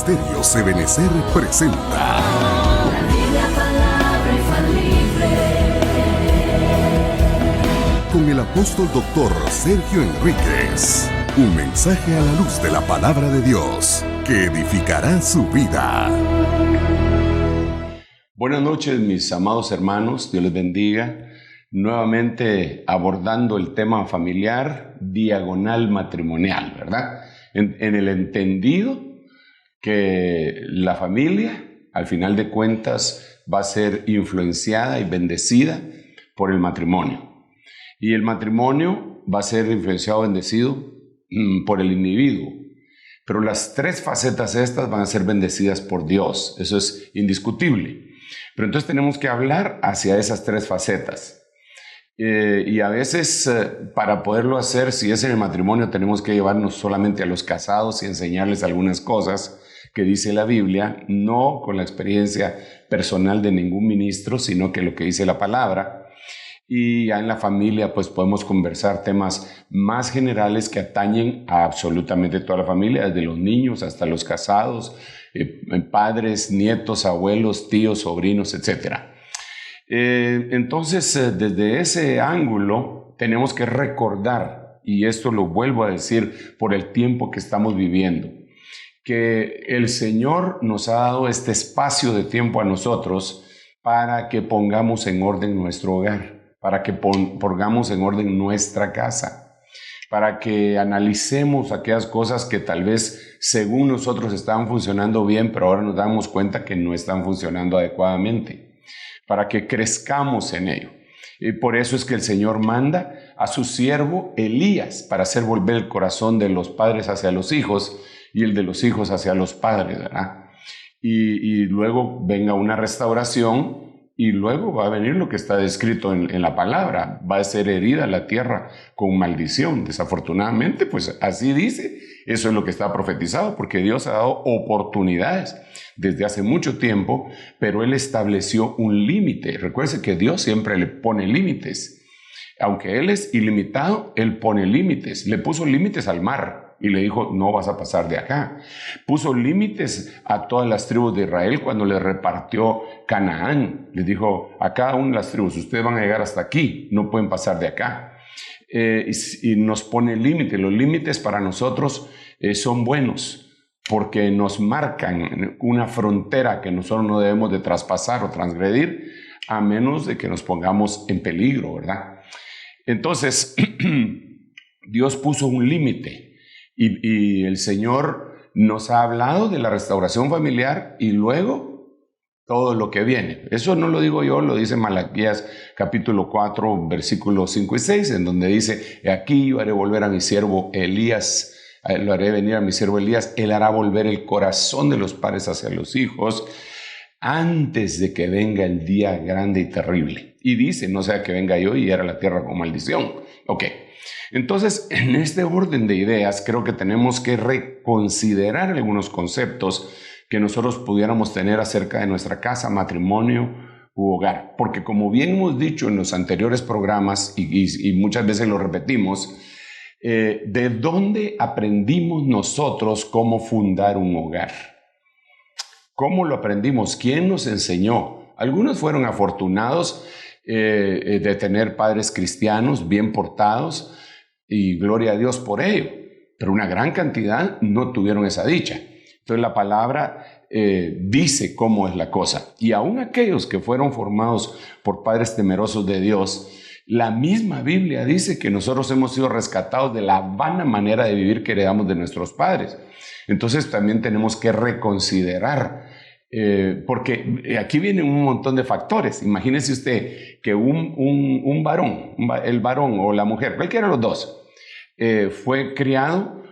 Ministerio Ebenecer presenta La palabra infalible. con el apóstol doctor Sergio Enríquez. Un mensaje a la luz de la palabra de Dios que edificará su vida. Buenas noches, mis amados hermanos, Dios les bendiga. Nuevamente abordando el tema familiar, diagonal matrimonial, ¿verdad? En el entendido que la familia, al final de cuentas, va a ser influenciada y bendecida por el matrimonio. Y el matrimonio va a ser influenciado y bendecido por el individuo. Pero las tres facetas estas van a ser bendecidas por Dios. Eso es indiscutible. Pero entonces tenemos que hablar hacia esas tres facetas. Y a veces para poderlo hacer, si es en el matrimonio, tenemos que llevarnos solamente a los casados y enseñarles algunas cosas que dice la Biblia, no con la experiencia personal de ningún ministro, sino que lo que dice la palabra. Y ya en la familia pues podemos conversar temas más generales que atañen a absolutamente toda la familia, desde los niños hasta los casados, padres, nietos, abuelos, tíos, sobrinos, etcétera. Entonces, desde ese ángulo tenemos que recordar, y esto lo vuelvo a decir por el tiempo que estamos viviendo, que el Señor nos ha dado este espacio de tiempo a nosotros para que pongamos en orden nuestro hogar, para que pongamos en orden nuestra casa, para que analicemos aquellas cosas que tal vez según nosotros estaban funcionando bien, pero ahora nos damos cuenta que no están funcionando adecuadamente, para que crezcamos en ello. Y por eso es que el Señor manda a su siervo Elías para hacer volver el corazón de los padres hacia los hijos y el de los hijos hacia los padres, ¿verdad? Y luego venga una restauración y luego va a venir lo que está descrito en la palabra. Va a ser herida la tierra con maldición. Desafortunadamente, pues así dice. Eso es lo que está profetizado, porque Dios ha dado oportunidades desde hace mucho tiempo, pero Él estableció un límite. Recuerde que Dios siempre le pone límites. Aunque Él es ilimitado, Él pone límites. Le puso límites al mar y le dijo, no vas a pasar de acá. Puso límites a todas las tribus de Israel cuando le repartió Canaán. Les dijo, a cada una de las tribus, ustedes van a llegar hasta aquí, no pueden pasar de acá. Y nos pone límites. Los límites para nosotros son buenos porque nos marcan una frontera que nosotros no debemos de traspasar o transgredir a menos de que nos pongamos en peligro, ¿verdad? Entonces, Dios puso un límite y el Señor nos ha hablado de la restauración familiar y luego todo lo que viene. Eso no lo digo yo, lo dice Malaquías capítulo 4, versículos 5 y 6, en donde dice, aquí yo haré volver a mi siervo Elías, lo haré venir a mi siervo Elías, él hará volver el corazón de los padres hacia los hijos antes de que venga el día grande y terrible. Y dice, no sea que venga yo y hiera la tierra con maldición. Ok, entonces en este orden de ideas creo que tenemos que reconsiderar algunos conceptos que nosotros pudiéramos tener acerca de nuestra casa, matrimonio u hogar. Porque como bien hemos dicho en los anteriores programas y muchas veces lo repetimos, ¿de dónde aprendimos nosotros cómo fundar un hogar? ¿Cómo lo aprendimos? ¿Quién nos enseñó? Algunos fueron afortunados de tener padres cristianos bien portados y gloria a Dios por ello, pero una gran cantidad no tuvieron esa dicha. Entonces la palabra dice cómo es la cosa. Y aún aquellos que fueron formados por padres temerosos de Dios, la misma Biblia dice que nosotros hemos sido rescatados de la vana manera de vivir que heredamos de nuestros padres. Entonces también tenemos que reconsiderar, porque aquí vienen un montón de factores. Imagínese usted que un varón, el varón o la mujer, cualquiera de los dos, fue criado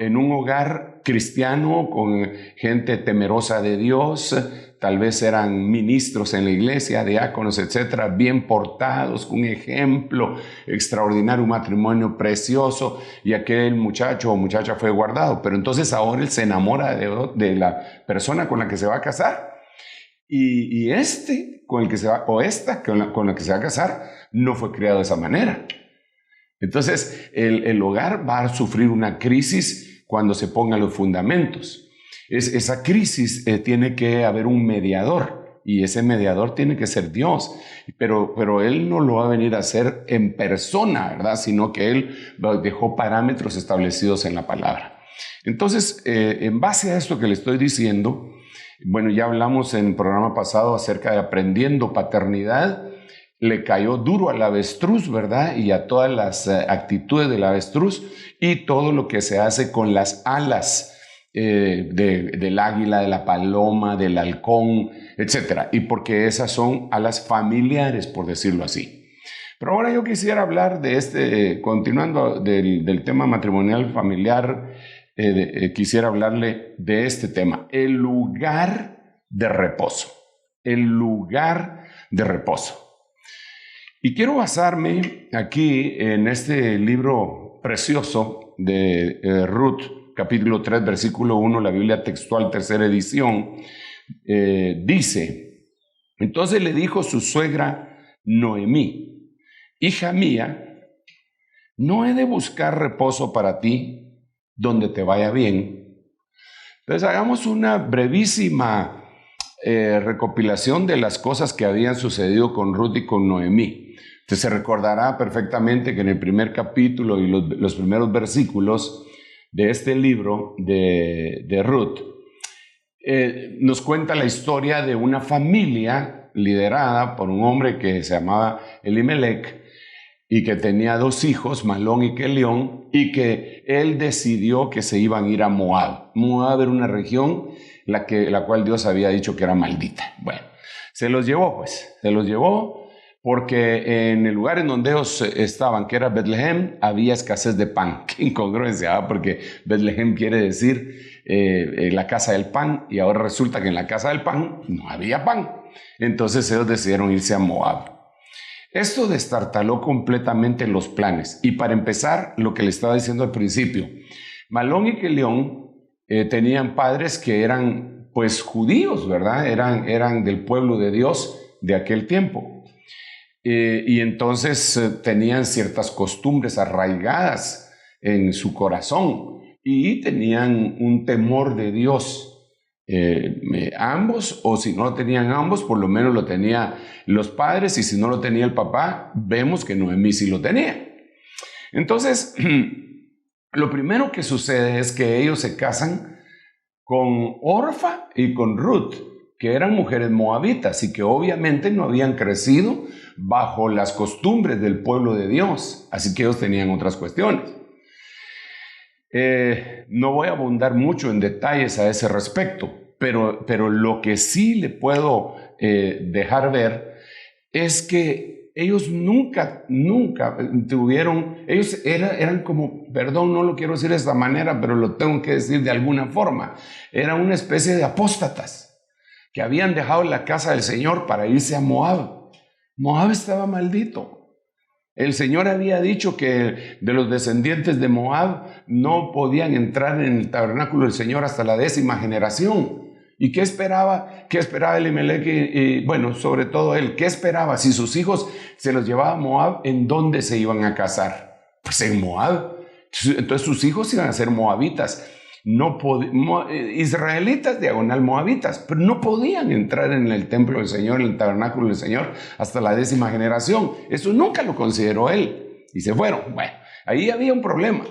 en un hogar cristiano con gente temerosa de Dios, tal vez eran ministros en la iglesia, diáconos, etcétera, bien portados, con un ejemplo extraordinario, un matrimonio precioso, y aquel muchacho o muchacha fue guardado. Pero entonces ahora él se enamora de la persona con la que se va a casar, y este con el que se va, o esta con la que se va a casar, no fue criado de esa manera. Entonces el hogar va a sufrir una crisis cuando se pongan los fundamentos. Esa crisis tiene que haber un mediador, y ese mediador tiene que ser Dios, pero Él no lo va a venir a hacer en persona, ¿verdad? Sino que Él dejó parámetros establecidos en la palabra. Entonces, en base a esto que le estoy diciendo, bueno, ya hablamos en el programa pasado acerca de aprendiendo paternidad. Le cayó duro al avestruz, ¿verdad? Y a todas las actitudes del avestruz y todo lo que se hace con las alas del águila, de la paloma, del halcón, etc. Y porque esas son alas familiares, por decirlo así. Pero ahora yo quisiera hablar de continuando del tema matrimonial familiar, quisiera hablarle de este tema, el lugar de reposo. El lugar de reposo. Y quiero basarme aquí en este libro precioso de Ruth, capítulo 3, versículo 1, la Biblia textual, tercera edición, dice: entonces le dijo su suegra Noemí: hija mía, ¿no he de buscar reposo para ti donde te vaya bien? Entonces hagamos una brevísima recopilación de las cosas que habían sucedido con Ruth y con Noemí. Usted se recordará perfectamente que en el primer capítulo y los primeros versículos de este libro de Ruth nos cuenta la historia de una familia liderada por un hombre que se llamaba Elimelech y que tenía 2 hijos, Malón y Kelión, y que él decidió que se iban a ir a Moab. Moab era una región la cual Dios había dicho que era maldita. Bueno, se los llevó porque en el lugar en donde ellos estaban, que era Betlehem, había escasez de pan. Qué incongruencia, porque Betlehem quiere decir la casa del pan, y ahora resulta que en la casa del pan no había pan. Entonces ellos decidieron irse a Moab. Esto destartaló completamente los planes. Y para empezar, lo que le estaba diciendo al principio, Malón y Kelión tenían padres que eran pues judíos, ¿verdad? Eran del pueblo de Dios de aquel tiempo. Y entonces tenían ciertas costumbres arraigadas en su corazón y tenían un temor de Dios. Ambos, o si no lo tenían ambos, por lo menos lo tenían los padres, y si no lo tenía el papá, vemos que Noemí sí lo tenía. Entonces, lo primero que sucede es que ellos se casan con Orfa y con Ruth, que eran mujeres moabitas y que obviamente no habían crecido bajo las costumbres del pueblo de Dios, así que ellos tenían otras cuestiones. No voy a abundar mucho en detalles a ese respecto, pero lo que sí le puedo dejar ver es que ellos nunca tuvieron, ellos eran como, perdón, no lo quiero decir de esta manera, pero lo tengo que decir de alguna forma, eran una especie de apóstatas que habían dejado la casa del Señor para irse a Moab. Moab estaba maldito. El Señor había dicho que de los descendientes de Moab no podían entrar en el tabernáculo del Señor hasta la 10ª generación. ¿Y qué esperaba? ¿Qué esperaba Elimelech? Y bueno, sobre todo él, ¿qué esperaba? Si sus hijos se los llevaba a Moab, ¿en dónde se iban a casar? Pues en Moab. Entonces sus hijos iban a ser moabitas. Israelitas diagonal moabitas, pero no podían entrar en el templo del Señor, en el tabernáculo del Señor, hasta la 10ª generación. Eso nunca lo consideró él y se fueron. Bueno, ahí había un problema.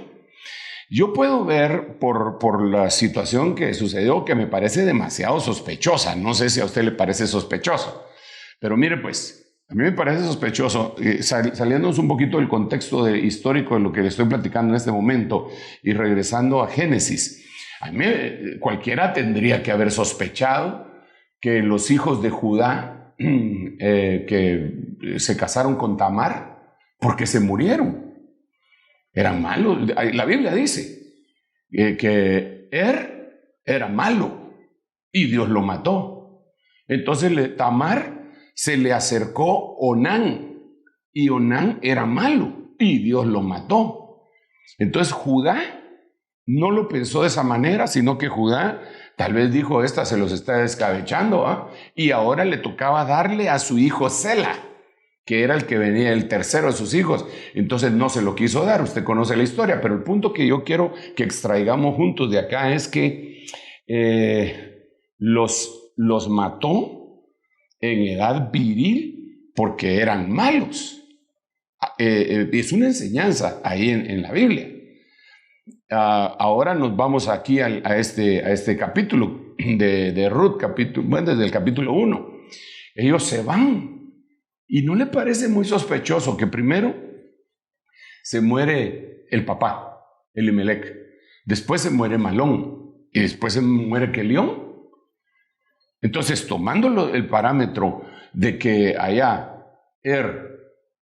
Yo puedo ver por la situación que sucedió que me parece demasiado sospechosa. No sé si a usted le parece sospechoso, pero mire pues, a mí me parece sospechoso, saliéndonos un poquito del contexto histórico de lo que le estoy platicando en este momento y regresando a Génesis. A mí cualquiera tendría que haber sospechado que los hijos de Judá que se casaron con Tamar porque se murieron. Eran malos. La Biblia dice que era malo y Dios lo mató. Entonces Tamar se le acercó Onán y Onán era malo y Dios lo mató. Entonces Judá no lo pensó de esa manera, sino que Judá tal vez dijo, esta se los está descabechando, ¿eh? Y ahora le tocaba darle a su hijo Sela, que era el que venía, el tercero de sus hijos. Entonces no se lo quiso dar. Usted conoce la historia, pero el punto que yo quiero que extraigamos juntos de acá es que los mató en edad viril porque eran malos. Es una enseñanza ahí en la Biblia. Ahora nos vamos aquí a este capítulo de Ruth, desde el capítulo 1. Ellos se van y ¿no le parece muy sospechoso que primero se muere el papá, Elimelech, después se muere Malón y después se muere Kelión? Entonces, tomando el parámetro de que allá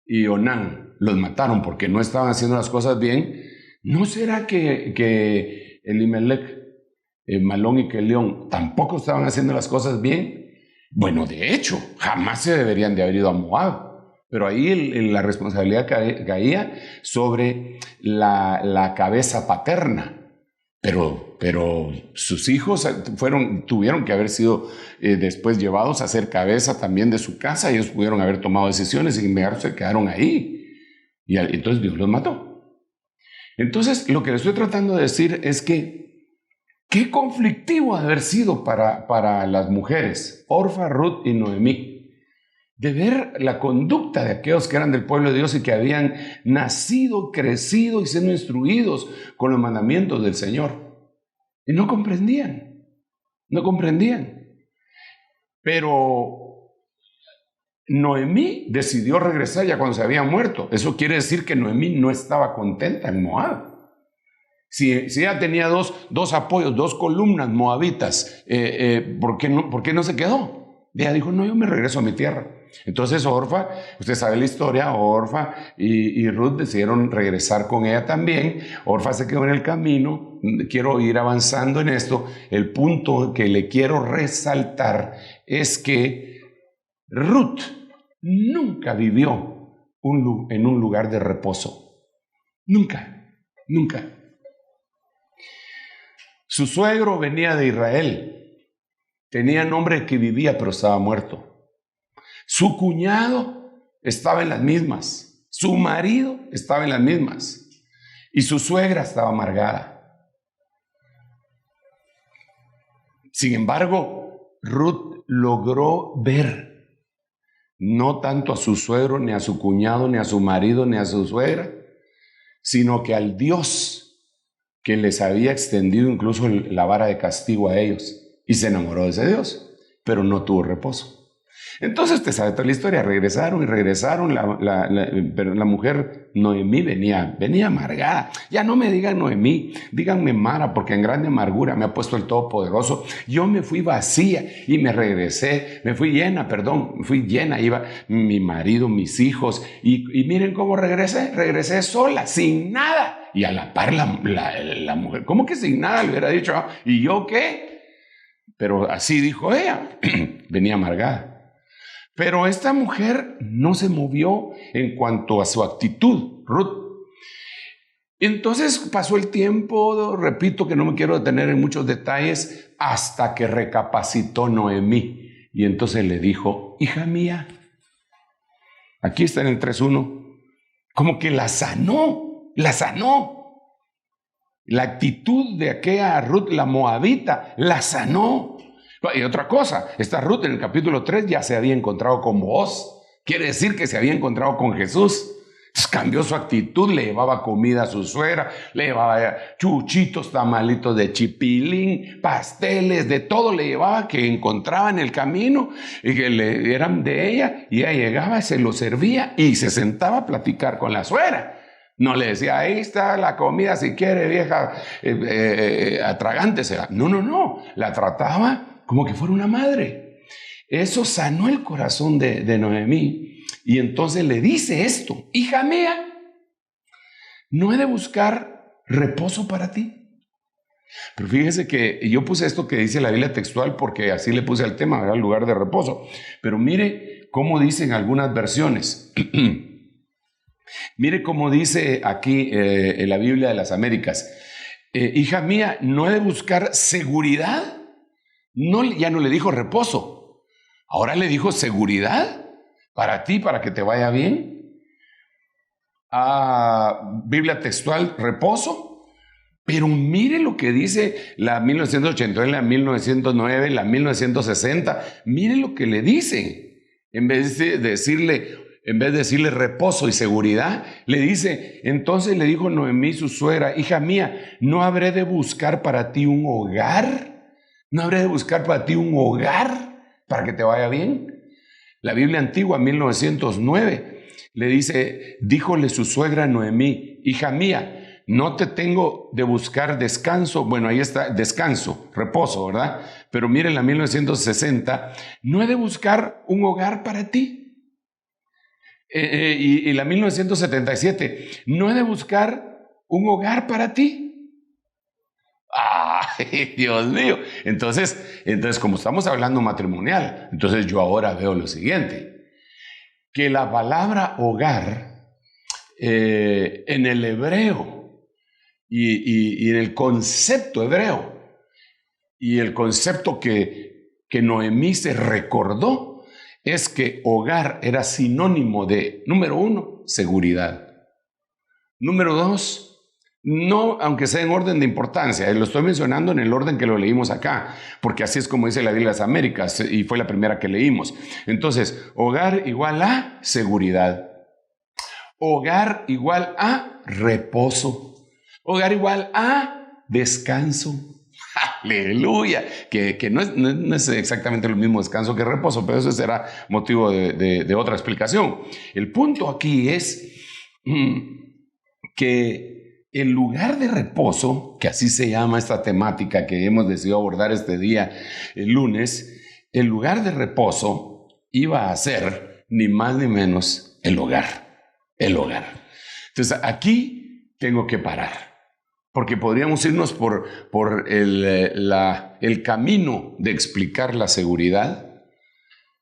y Onán los mataron porque no estaban haciendo las cosas bien, ¿no será que Elimelech, Malón y Kelión tampoco estaban haciendo las cosas bien? Bueno, de hecho, jamás se deberían de haber ido a Moab. Pero ahí la responsabilidad caía sobre la cabeza paterna. Pero sus hijos tuvieron que haber sido después llevados a ser cabeza también de su casa. Ellos pudieron haber tomado decisiones y se quedaron ahí. Y entonces Dios los mató. Entonces, lo que le estoy tratando de decir es que qué conflictivo ha de haber sido para las mujeres, Orfa, Ruth y Noemí, de ver la conducta de aquellos que eran del pueblo de Dios y que habían nacido, crecido y siendo instruidos con los mandamientos del Señor. Y no comprendían. Pero Noemí decidió regresar ya cuando se había muerto. Eso quiere decir que Noemí no estaba contenta en Moab. Si ella tenía dos apoyos, dos columnas moabitas, ¿por qué no se quedó? Ella dijo, no, yo me regreso a mi tierra. Entonces Orfa, usted sabe la historia, Orfa y Ruth decidieron regresar con ella también. Orfa se quedó en el camino. Quiero ir avanzando en esto. El punto que le quiero resaltar es que Ruth nunca vivió en un lugar de reposo. Nunca. Su suegro venía de Israel. Tenía nombre que vivía, pero estaba muerto. Su cuñado estaba en las mismas. Su marido estaba en las mismas. Y su suegra estaba amargada. Sin embargo, Ruth logró ver no tanto a su suegro, ni a su cuñado, ni a su marido, ni a su suegra, sino que al Dios que les había extendido incluso la vara de castigo a ellos, y se enamoró de ese Dios, pero no tuvo reposo. Entonces usted sabe toda la historia, regresaron, pero la mujer Noemí venía amargada. Ya no me digan Noemí, díganme Mara, porque en grande amargura me ha puesto el Todopoderoso. Yo me fui vacía y me regresé, me fui llena, iba mi marido, mis hijos, y miren cómo regresé sola, sin nada. Y a la par la mujer, ¿cómo que sin nada? Le hubiera dicho, ¿y yo qué? Pero así dijo ella, venía amargada. Pero esta mujer no se movió en cuanto a su actitud, Ruth. Entonces pasó el tiempo, repito que no me quiero detener en muchos detalles, hasta que recapacitó Noemí. Y entonces le dijo, hija mía, aquí está en el 3:1, como que la sanó. La actitud de aquella Ruth, la moabita, la sanó. Y otra cosa, esta Ruth en el capítulo 3 ya se había encontrado con Booz. Quiere decir que se había encontrado con Jesús. Entonces cambió su actitud, le llevaba comida a su suegra, le llevaba chuchitos, tamalitos de chipilín, pasteles, de todo le llevaba que encontraba en el camino y que eran de ella. Y ella llegaba, se lo servía y se sentaba a platicar con la suegra. No le decía, ahí está la comida, si quiere, vieja, atragántesela. No, la trataba como que fuera una madre. Eso sanó el corazón de Noemí. Y entonces le dice esto, hija mía, ¿no he de buscar reposo para ti? Pero fíjese que yo puse esto que dice la Biblia textual porque así le puse al tema, era el lugar de reposo. Pero mire cómo dicen algunas versiones. Mire cómo dice aquí en la Biblia de las Américas. Hija mía, ¿no he de buscar seguridad? No, ya no le dijo reposo. Ahora le dijo seguridad para ti, para que te vaya bien. Biblia textual, reposo. Pero mire lo que dice la 1989, la 1909, la 1960. Mire lo que le dicen. En vez de decirle reposo y seguridad, le dice, entonces le dijo Noemí su suegra, hija mía, ¿no habré de buscar para ti un hogar? ¿No habré de buscar para ti un hogar para que te vaya bien? La Biblia antigua, 1909, le dice, díjole su suegra Noemí, hija mía, no te tengo de buscar descanso. Bueno, ahí está, descanso, reposo, ¿verdad? Pero miren la 1960, no he de buscar un hogar para ti. Y la 1977, no he de buscar un hogar para ti. ¡Ay, Dios mío! Entonces, como estamos hablando matrimonial, entonces yo ahora veo lo siguiente, que la palabra hogar en el hebreo y en el concepto hebreo y el concepto que Noemí se recordó es que hogar era sinónimo de, número 1, seguridad. Número 2, no, aunque sea en orden de importancia, lo estoy mencionando en el orden que lo leímos acá, porque así es como dice la Biblia de las Américas y fue la primera que leímos. Entonces, hogar igual a seguridad. Hogar igual a reposo. Hogar igual a descanso. Aleluya, que no es exactamente lo mismo descanso que reposo, pero eso será motivo de otra explicación. El punto aquí es que el lugar de reposo, que así se llama esta temática que hemos decidido abordar este día, el lunes, el lugar de reposo iba a ser ni más ni menos el hogar. El hogar. Entonces aquí tengo que parar. Porque podríamos irnos por el camino de explicar la seguridad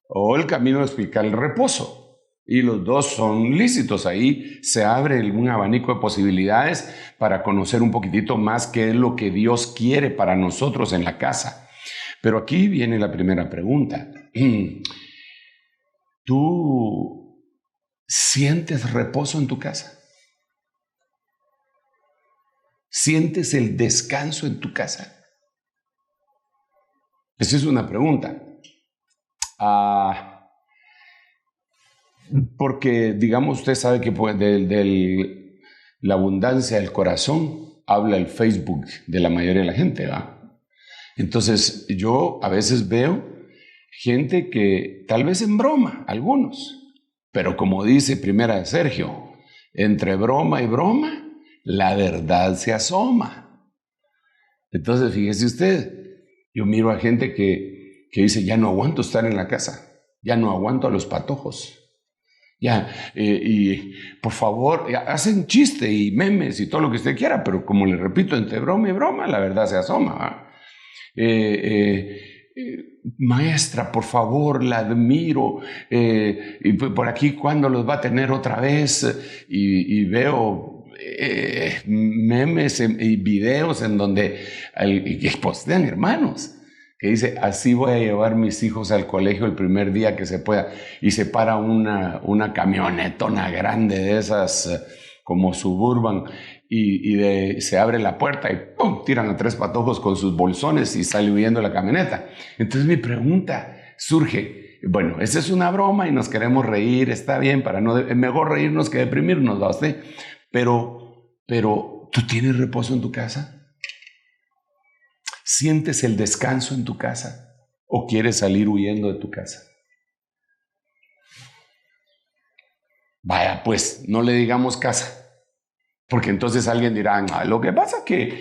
o el camino de explicar el reposo. Y los dos son lícitos. Ahí se abre un abanico de posibilidades para conocer un poquitito más qué es lo que Dios quiere para nosotros en la casa. Pero aquí viene la primera pregunta. ¿Tú sientes reposo en tu casa? ¿Sientes el descanso en tu casa? Esa es una pregunta. Porque, digamos, usted sabe que de la abundancia del corazón habla el Facebook de la mayoría de la gente, ¿va? Entonces, yo a veces veo gente que, tal vez en broma, algunos, pero como dice Primera de Sergio, entre broma y broma, la verdad se asoma. Entonces, fíjese usted, yo miro a gente que dice, ya no aguanto estar en la casa, ya no aguanto a los patojos. Ya, y por favor, hacen chiste y memes y todo lo que usted quiera, pero como le repito, entre broma y broma, la verdad se asoma. Maestra, por favor, la admiro, y por aquí, ¿cuándo los va a tener otra vez? Y veo memes y videos en donde que postean hermanos que dice, así voy a llevar mis hijos al colegio el primer día que se pueda, y se para una camionetona grande de esas como Suburban y se abre la puerta y ¡pum!, tiran a 3 patojos con sus bolsones y sale huyendo la camioneta. Entonces mi pregunta surge, bueno, esa es una broma y nos queremos reír, está bien, mejor reírnos que deprimirnos, ¿va usted? Pero, ¿tú tienes reposo en tu casa? ¿Sientes el descanso en tu casa? ¿O quieres salir huyendo de tu casa? Vaya, pues, no le digamos casa. Porque entonces alguien dirá, no, lo que pasa que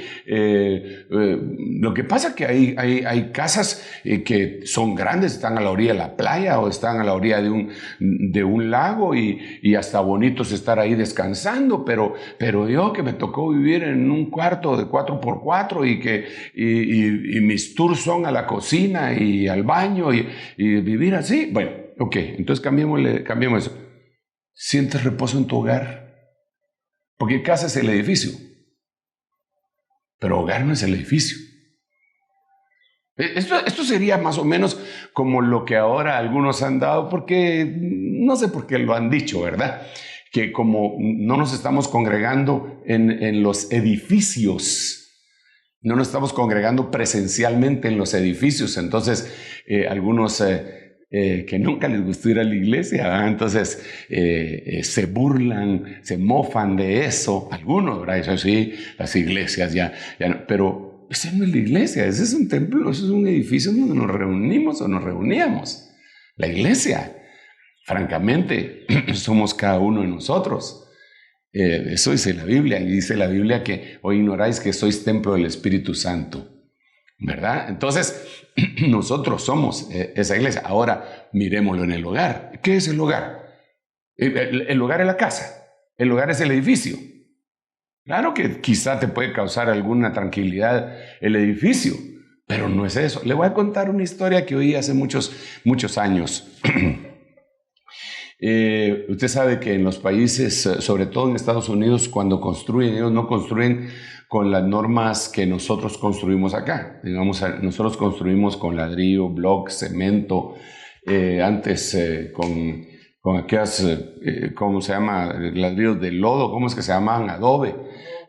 hay casas que son grandes, están a la orilla de la playa o están a la orilla de un lago y hasta bonitos estar ahí descansando, pero yo que me tocó vivir en un cuarto de 4x4 y mis tours son a la cocina y al baño y vivir así. Bueno, ok, entonces cambiemos eso. ¿Sientes reposo en tu hogar? Porque casa es el edificio, pero hogar no es el edificio. Esto sería más o menos como lo que ahora algunos han dado, porque no sé por qué lo han dicho, ¿verdad? Que como no nos estamos congregando en los edificios No nos estamos congregando presencialmente en los edificios. Entonces, algunos que nunca les gustó ir a la iglesia, ¿verdad? Entonces se burlan, se mofan de eso. Algunos, ¿verdad? Eso sí, las iglesias ya no. Pero esa no es la iglesia, ese es un templo, ese es un edificio donde nos reunimos o nos reuníamos. La iglesia, francamente, somos cada uno de nosotros. Eso dice la Biblia, y dice la Biblia que hoy ignoráis que sois templo del Espíritu Santo, ¿verdad? Entonces, nosotros somos esa iglesia. Ahora, miremoslo en el hogar. ¿Qué es el hogar? El hogar es la casa, el hogar es el edificio. Claro que quizá te puede causar alguna tranquilidad el edificio, pero no es eso. Le voy a contar una historia que oí hace muchos años. Usted sabe que en los países, sobre todo en Estados Unidos, cuando construyen, ellos no construyen con las normas que nosotros construimos acá. Digamos, nosotros construimos con ladrillo, block, cemento, antes con aquellas, ¿cómo se llama? Ladrillos de lodo, ¿cómo es que se llaman? Adobe,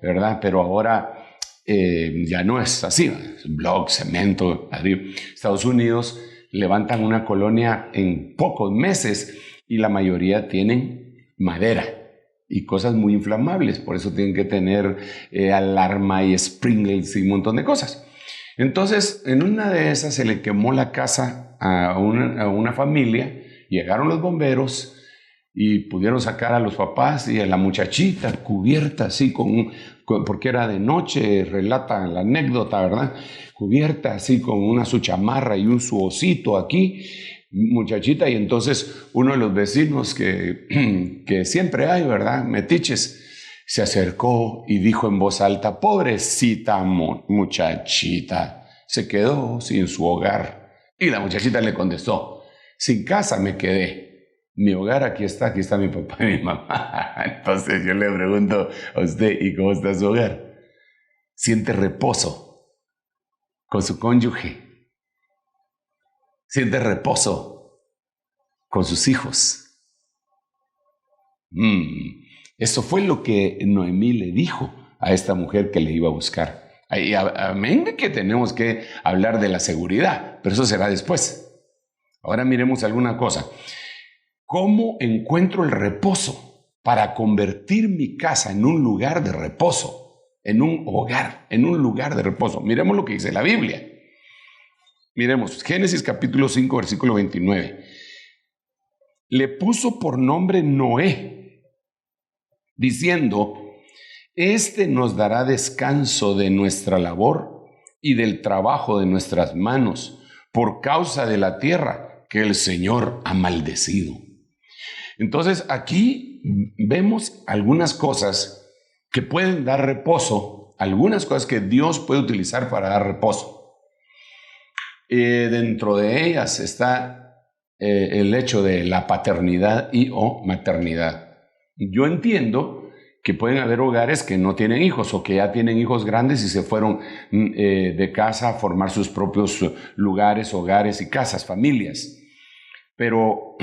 ¿verdad? Pero ahora ya no es así, block, cemento, ladrillo. Estados Unidos levantan una colonia en pocos meses y la mayoría tienen madera y cosas muy inflamables, por eso tienen que tener alarma y sprinklers y un montón de cosas. Entonces, en una de esas se le quemó la casa a una familia, llegaron los bomberos y pudieron sacar a los papás y a la muchachita cubierta así, porque era de noche, relata la anécdota, ¿verdad? Cubierta así con su chamarra y su osito aquí, muchachita, y entonces uno de los vecinos que siempre hay, ¿verdad? Metiches, se acercó y dijo en voz alta: pobrecita muchachita, se quedó sin su hogar. Y la muchachita le contestó: sin casa me quedé. Mi hogar aquí está mi papá y mi mamá. Entonces yo le pregunto a usted: ¿y cómo está su hogar? ¿Siente reposo con su cónyuge? ¿Siente reposo con sus hijos? Eso fue lo que Noemí le dijo a esta mujer que le iba a buscar. Amén de que tenemos que hablar de la seguridad, pero eso será después. Ahora miremos alguna cosa. ¿Cómo encuentro el reposo para convertir mi casa en un lugar de reposo? En un hogar, en un lugar de reposo. Miremos lo que dice la Biblia. Miremos, Génesis capítulo 5, versículo 29. Le puso por nombre Noé, diciendo: este nos dará descanso de nuestra labor y del trabajo de nuestras manos, por causa de la tierra que el Señor ha maldecido. Entonces aquí vemos algunas cosas que pueden dar reposo, algunas cosas que Dios puede utilizar para dar reposo. Dentro de ellas está el hecho de la paternidad y o maternidad. Yo entiendo que pueden haber hogares que no tienen hijos o que ya tienen hijos grandes y se fueron de casa a formar sus propios lugares, hogares y casas, familias. Pero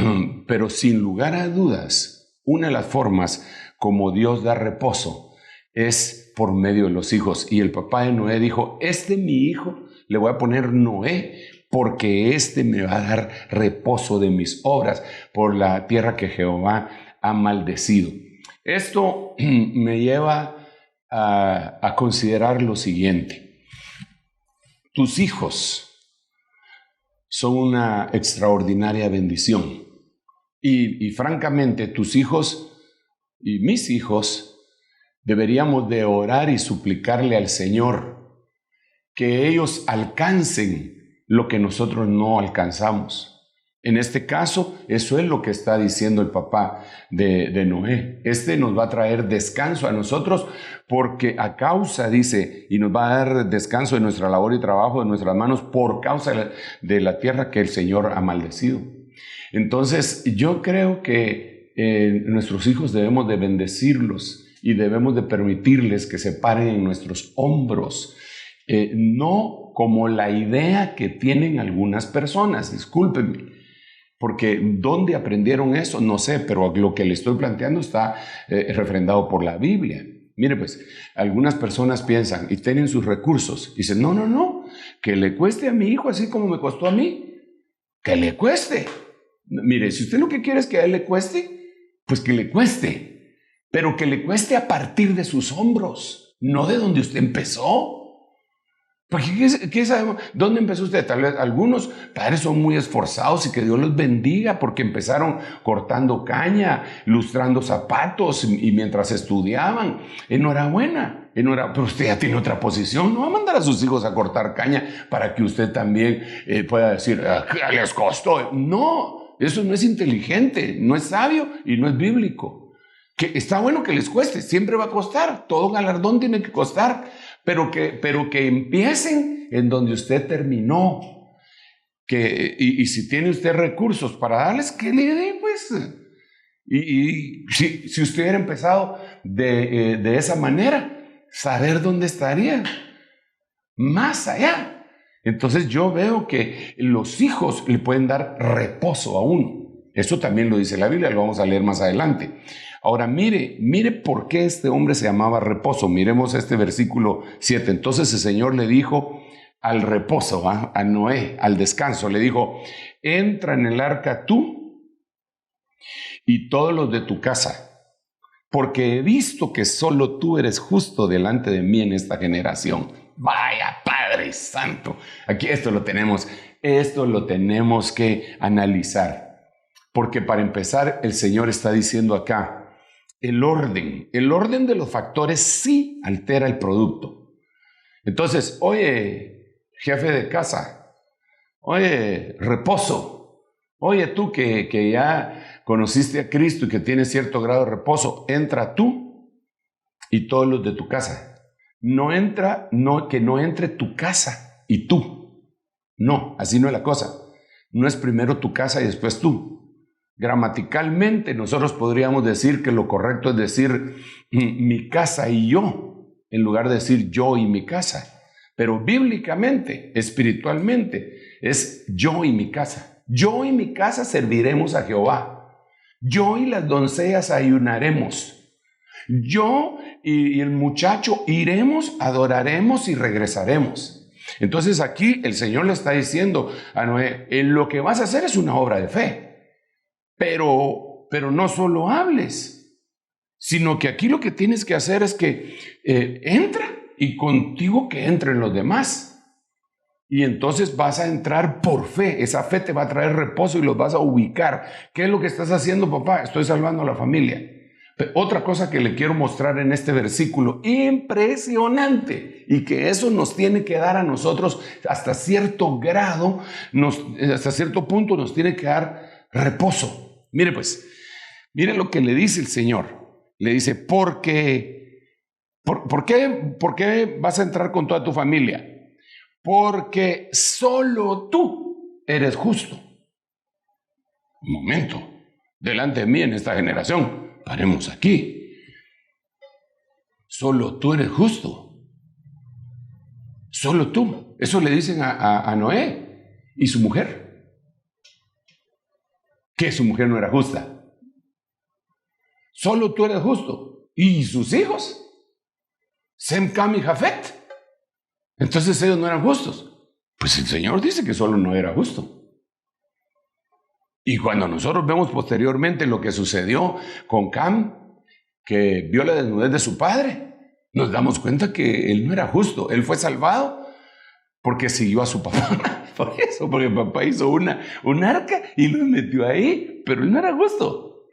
sin lugar a dudas, una de las formas como Dios da reposo es por medio de los hijos. Y el papá de Noé dijo: mi hijo le voy a poner Noé, porque me va a dar reposo de mis obras por la tierra que Jehová ha maldecido. Esto me lleva a considerar lo siguiente. Tus hijos son una extraordinaria bendición. Y francamente, tus hijos y mis hijos deberíamos de orar y suplicarle al Señor que ellos alcancen lo que nosotros no alcanzamos. En este caso, eso es lo que está diciendo el papá de Noé. Nos va a traer descanso a nosotros porque a causa, dice, y nos va a dar descanso de nuestra labor y trabajo de nuestras manos por causa de la tierra que el Señor ha maldecido. Entonces, yo creo que nuestros hijos debemos de bendecirlos y debemos de permitirles que se paren en nuestros hombros. No como la idea que tienen algunas personas, discúlpenme, porque ¿dónde aprendieron eso? No sé, pero lo que le estoy planteando está refrendado por la Biblia. Mire pues, algunas personas piensan y tienen sus recursos. Dicen, no, que le cueste a mi hijo así como me costó a mí. Que le cueste. Mire, si usted lo que quiere es que a él le cueste, pues que le cueste. Pero que le cueste a partir de sus hombros, no de donde usted empezó. Porque ¿qué sabemos? ¿Dónde empezó usted? Tal vez algunos padres son muy esforzados y que Dios los bendiga porque empezaron cortando caña, lustrando zapatos y mientras estudiaban. Enhorabuena, pero usted ya tiene otra posición. No va a mandar a sus hijos a cortar caña para que usted también pueda decir, ¿qué les costó? No, eso no es inteligente, no es sabio y no es bíblico. Que está bueno que les cueste, siempre va a costar, todo galardón tiene que costar. Pero que empiecen en donde usted terminó. Y si tiene usted recursos para darles, que le dé, pues. Y si usted hubiera empezado de esa manera, saber dónde estaría. Más allá. Entonces yo veo que los hijos le pueden dar reposo a uno. Eso también lo dice la Biblia, lo vamos a leer más adelante. Ahora mire por qué este hombre se llamaba reposo. Miremos este versículo 7. Entonces el Señor le dijo al reposo, a Noé, al descanso, le dijo, entra en el arca tú y todos los de tu casa, porque he visto que solo tú eres justo delante de mí en esta generación. Vaya Padre Santo, aquí esto lo tenemos que analizar, porque para empezar el Señor está diciendo acá, el orden de los factores sí altera el producto. Entonces, oye, jefe de casa, oye, reposo, oye tú que ya conociste a Cristo y que tienes cierto grado de reposo, entra tú y todos los de tu casa. Que no entre tu casa y tú. No, así no es la cosa. No es primero tu casa y después tú. Gramaticalmente nosotros podríamos decir que lo correcto es decir mi casa y yo, en lugar de decir yo y mi casa. Pero bíblicamente, espiritualmente, es yo y mi casa. Yo y mi casa serviremos a Jehová. Yo y las doncellas ayunaremos. Yo y el muchacho iremos, adoraremos y regresaremos. Entonces aquí el Señor le está diciendo a Noé, lo que vas a hacer es una obra de fe. Pero no solo hables, sino que aquí lo que tienes que hacer es que entra y contigo que entren los demás. Y entonces vas a entrar por fe. Esa fe te va a traer reposo y los vas a ubicar. ¿Qué es lo que estás haciendo, papá? Estoy salvando a la familia. Pero otra cosa que le quiero mostrar en este versículo, impresionante, y que eso nos tiene que dar a nosotros hasta cierto grado, hasta cierto punto nos tiene que dar reposo. Mire pues, mire lo que le dice el Señor. Le dice, ¿por qué vas a entrar con toda tu familia? Porque solo tú eres justo. Un momento, delante de mí en esta generación, paremos aquí. Solo tú eres justo. Solo tú. Eso le dicen a Noé y su mujer. Que su mujer no era justa. Solo tú eres justo. ¿Y sus hijos? Sem, Cam y Jafet. Entonces ellos no eran justos. Pues el Señor dice que solo no era justo. Y cuando nosotros vemos posteriormente lo que sucedió con Cam, que vio la desnudez de su padre, nos damos cuenta que él no era justo. Él fue salvado porque siguió a su papá. Por eso, porque papá hizo un arca y lo metió ahí, pero él no era justo.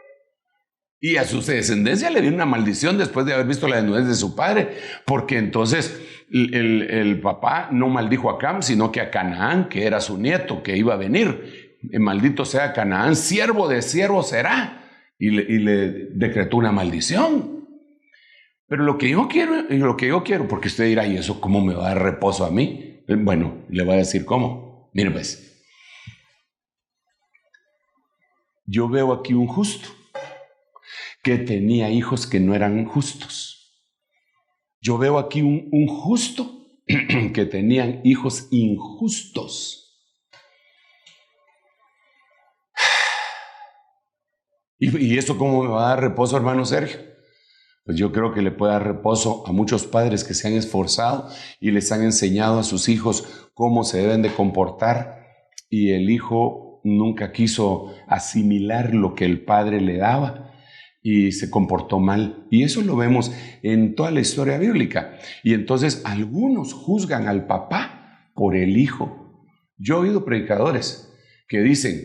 Y a su descendencia le dio una maldición después de haber visto la desnudez de su padre, porque entonces el papá no maldijo a Cam, sino que a Canaán, que era su nieto, que iba a venir. Maldito sea Canaán, siervo de siervo será. Y le decretó una maldición. Pero lo que yo quiero, porque usted dirá, ¿y eso cómo me va a dar reposo a mí? Bueno, le voy a decir cómo. Mire pues, yo veo aquí un justo que tenía hijos que no eran justos. Yo veo aquí un justo que tenían hijos injustos. ¿Y eso cómo me va a dar reposo, hermano Sergio? pues yo creo que le puede dar reposo a muchos padres que se han esforzado y les han enseñado a sus hijos cómo se deben de comportar, y el hijo nunca quiso asimilar lo que el padre le daba y se comportó mal. Y eso lo vemos en toda la historia bíblica. Y entonces algunos juzgan al papá por el hijo. Yo he oído predicadores que dicen,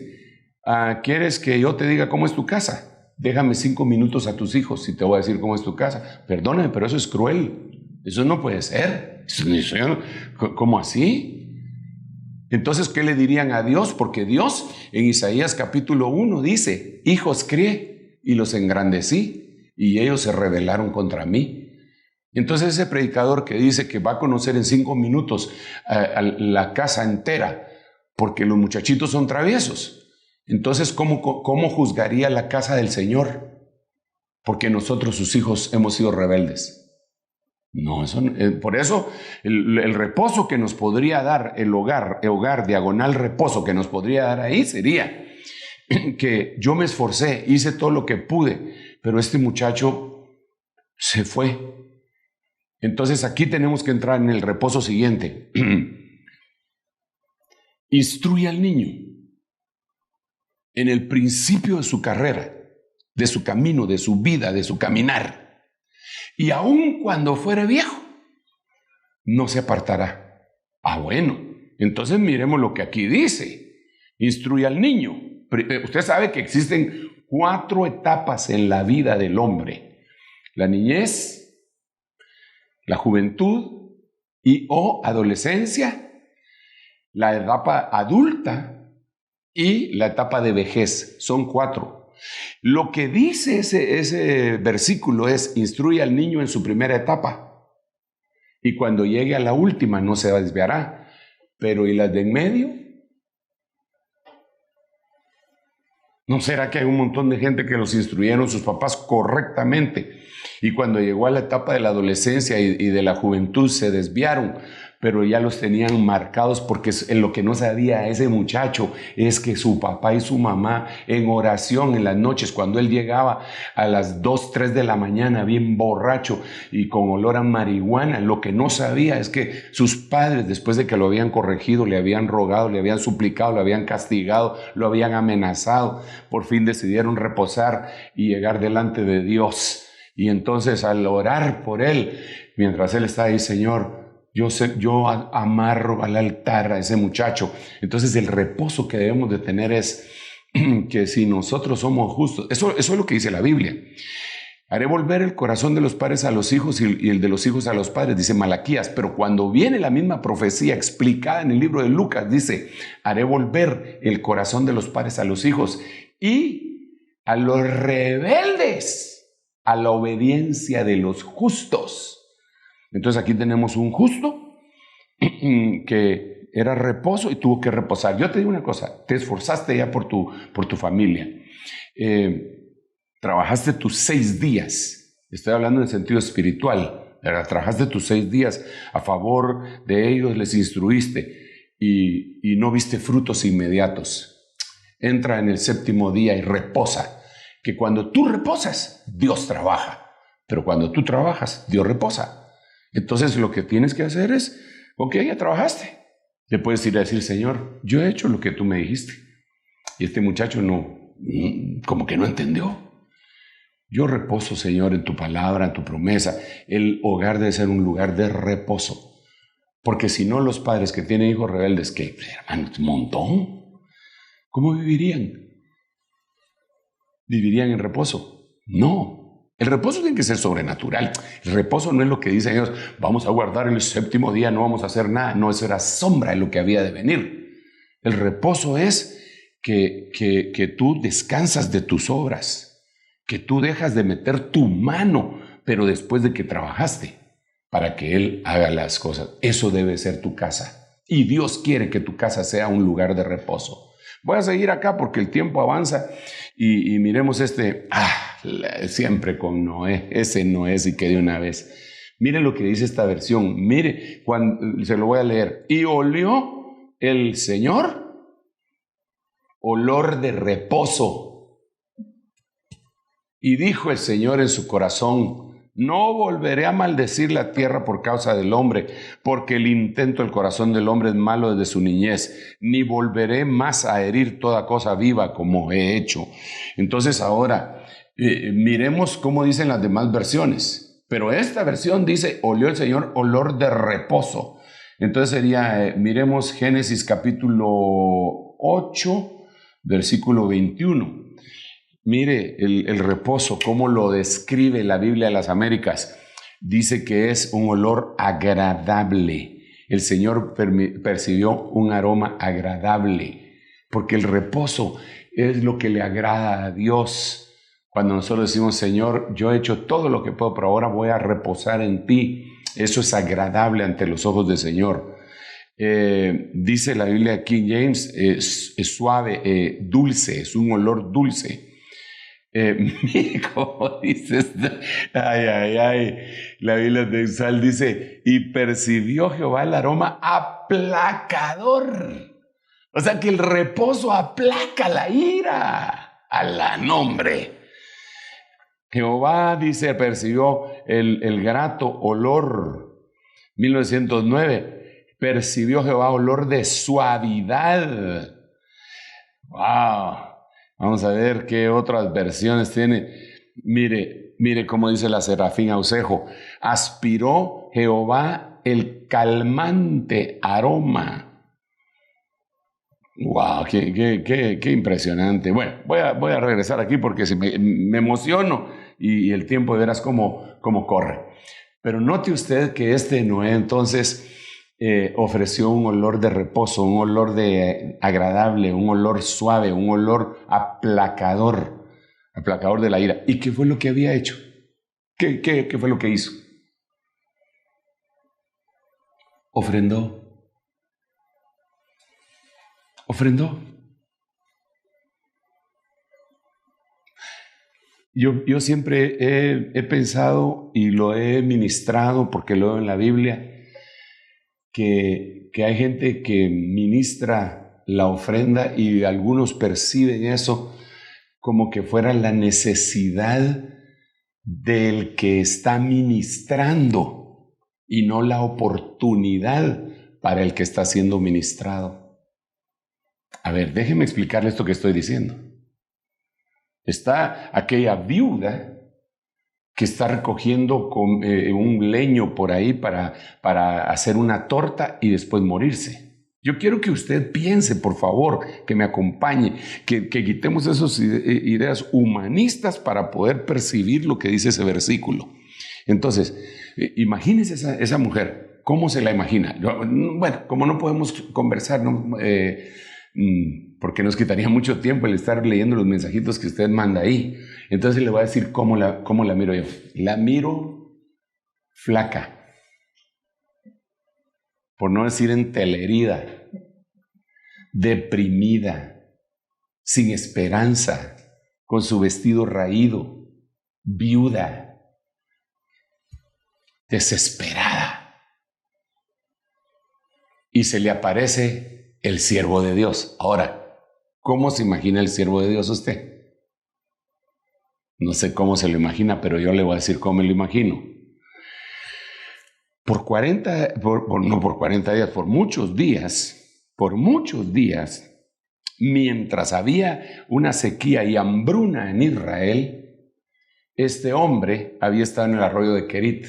¿quieres que yo te diga cómo es tu casa? Déjame 5 minutos a tus hijos y te voy a decir cómo es tu casa. Perdóname, pero eso es cruel. Eso no puede ser. ¿Cómo así? Entonces, ¿qué le dirían a Dios? Porque Dios en Isaías capítulo 1 dice, hijos crié y los engrandecí y ellos se rebelaron contra mí. Entonces ese predicador que dice que va a conocer en 5 minutos a la casa entera porque los muchachitos son traviesos, entonces ¿cómo juzgaría la casa del Señor? Porque nosotros, sus hijos, hemos sido rebeldes. No, por eso el reposo que nos podría dar el hogar diagonal reposo que nos podría dar ahí sería que yo me esforcé, hice todo lo que pude, pero este muchacho se fue. Entonces aquí tenemos que entrar en el reposo siguiente. Instruye al niño en el principio de su carrera, de su camino, de su vida, de su caminar. Y aun cuando fuere viejo, no se apartará. Bueno, entonces miremos lo que aquí dice. Instruye al niño. Usted sabe que existen 4 etapas en la vida del hombre: la niñez, la juventud o adolescencia, la etapa adulta y la etapa de vejez. Son 4. Lo que dice ese versículo es: instruye al niño en su primera etapa y cuando llegue a la última no se desviará. Pero ¿y las de en medio? ¿No será que hay un montón de gente que los instruyeron sus papás correctamente y cuando llegó a la etapa de la adolescencia y de la juventud se desviaron, pero ya los tenían marcados? Porque en lo que no sabía ese muchacho es que su papá y su mamá en oración en las noches, cuando él llegaba a las 2, 3 de la mañana bien borracho y con olor a marihuana, lo que no sabía es que sus padres, después de que lo habían corregido, le habían rogado, le habían suplicado, lo habían castigado, lo habían amenazado, por fin decidieron reposar y llegar delante de Dios. Y entonces al orar por él, mientras él está ahí, Señor, yo amarro al altar a ese muchacho. Entonces el reposo que debemos de tener es que si nosotros somos justos, eso es lo que dice la Biblia. Haré volver el corazón de los padres a los hijos y el de los hijos a los padres, dice Malaquías. Pero cuando viene la misma profecía explicada en el libro de Lucas, dice: haré volver el corazón de los padres a los hijos y a los rebeldes a la obediencia de los justos. Entonces aquí tenemos un justo que era reposo y tuvo que reposar. Yo te digo una cosa, te esforzaste ya por tu familia. Trabajaste tus 6 días. Estoy hablando en sentido espiritual. Trabajaste tus 6 días a favor de ellos, les instruiste y no viste frutos inmediatos. Entra en el 7º día y reposa. Que cuando tú reposas, Dios trabaja. Pero cuando tú trabajas, Dios reposa. Entonces lo que tienes que hacer es, ok, ya trabajaste. Le puedes ir a decir: Señor, yo he hecho lo que tú me dijiste. Y este muchacho como que no entendió. Yo reposo, Señor, en tu palabra, en tu promesa. El hogar debe ser un lugar de reposo. Porque si no, los padres que tienen hijos rebeldes, que, hermano, un montón, ¿cómo vivirían? ¿Vivirían en reposo? No. El reposo tiene que ser sobrenatural. El reposo no es lo que dicen ellos: vamos a guardar el 7º día, no vamos a hacer nada. No, eso era sombra de lo que había de venir. El reposo es que tú descansas de tus obras, que tú dejas de meter tu mano, pero después de que trabajaste, para que Él haga las cosas. Eso debe ser tu casa. Y Dios quiere que tu casa sea un lugar de reposo. Voy a seguir acá porque el tiempo avanza y miremos siempre con Noé. Ese Noé sí que de una vez. Mire lo que dice esta versión. Mire, se lo voy a leer. Y olió el Señor olor de reposo. Y dijo el Señor en su corazón: No volveré a maldecir la tierra por causa del hombre, porque el intento del corazón del hombre es malo desde su niñez. Ni volveré más a herir toda cosa viva como he hecho. Entonces ahora, miremos cómo dicen las demás versiones. Pero esta versión dice, olió el Señor olor de reposo. Entonces sería, miremos Génesis capítulo 8, versículo 21. Mire el reposo, cómo lo describe la Biblia de las Américas. Dice que es un olor agradable. El Señor percibió un aroma agradable, porque el reposo es lo que le agrada a Dios. Cuando nosotros decimos, Señor, yo he hecho todo lo que puedo, pero ahora voy a reposar en ti. Eso es agradable ante los ojos del Señor. Dice la Biblia King James, es suave, dulce, es un olor dulce. Mire cómo dice esto. La Biblia de Sal dice, y percibió Jehová el aroma aplacador. O sea que el reposo aplaca la ira. A la nombre. Jehová, dice, percibió el grato olor. 1909, percibió Jehová olor de suavidad. ¡Wow! Vamos a ver qué otras versiones tiene. Mire cómo dice la Serafín Ausejo. Aspiró Jehová el calmante aroma. ¡Wow! ¡Qué impresionante! Bueno, voy a regresar aquí porque me emociono y el tiempo de veras cómo corre. Pero note usted que Noé entonces ofreció un olor de reposo, un olor de agradable, un olor suave, un olor aplacador de la ira. ¿Y qué fue lo que había hecho? ¿Qué fue lo que hizo? Ofrendó. Yo siempre he pensado y lo he ministrado porque lo veo en la Biblia, que hay gente que ministra la ofrenda y algunos perciben eso como que fuera la necesidad del que está ministrando y no la oportunidad para el que está siendo ministrado. A ver, déjeme explicarle esto que estoy diciendo. Está aquella viuda que está recogiendo un leño por ahí para hacer una torta y después morirse. Yo quiero que usted piense, por favor, que me acompañe, que quitemos esas ideas humanistas para poder percibir lo que dice ese versículo. Entonces, imagínese esa mujer, ¿cómo se la imagina? Bueno, como no podemos conversar, porque nos quitaría mucho tiempo el estar leyendo los mensajitos que usted manda ahí. Entonces le voy a decir cómo la miro yo. La miro flaca, por no decir entelerida, deprimida, sin esperanza, con su vestido raído, viuda, desesperada. Y se le aparece el siervo de Dios. Ahora, ¿cómo se imagina el siervo de Dios usted? No sé cómo se lo imagina, pero yo le voy a decir cómo me lo imagino. Por muchos días, mientras había una sequía y hambruna en Israel, este hombre había estado en el arroyo de Querit.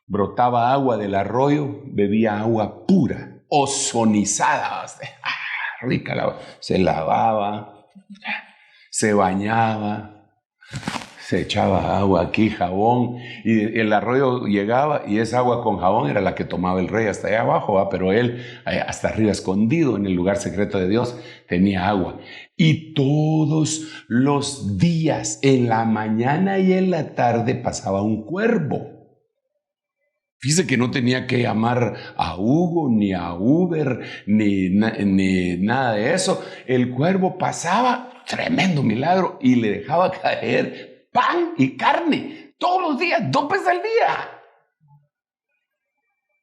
Brotaba agua del arroyo, bebía agua pura, ozonizada, rica, se lavaba, se bañaba, se echaba agua aquí, jabón, y el arroyo llegaba y esa agua con jabón era la que tomaba el rey hasta allá abajo, pero él hasta arriba escondido en el lugar secreto de Dios tenía agua. Y todos los días, en la mañana y en la tarde, pasaba un cuervo. Fíjese que no tenía que llamar a Hugo, ni a Uber, ni nada de eso. El cuervo pasaba, tremendo milagro, y le dejaba caer pan y carne todos los días, 2 veces al día.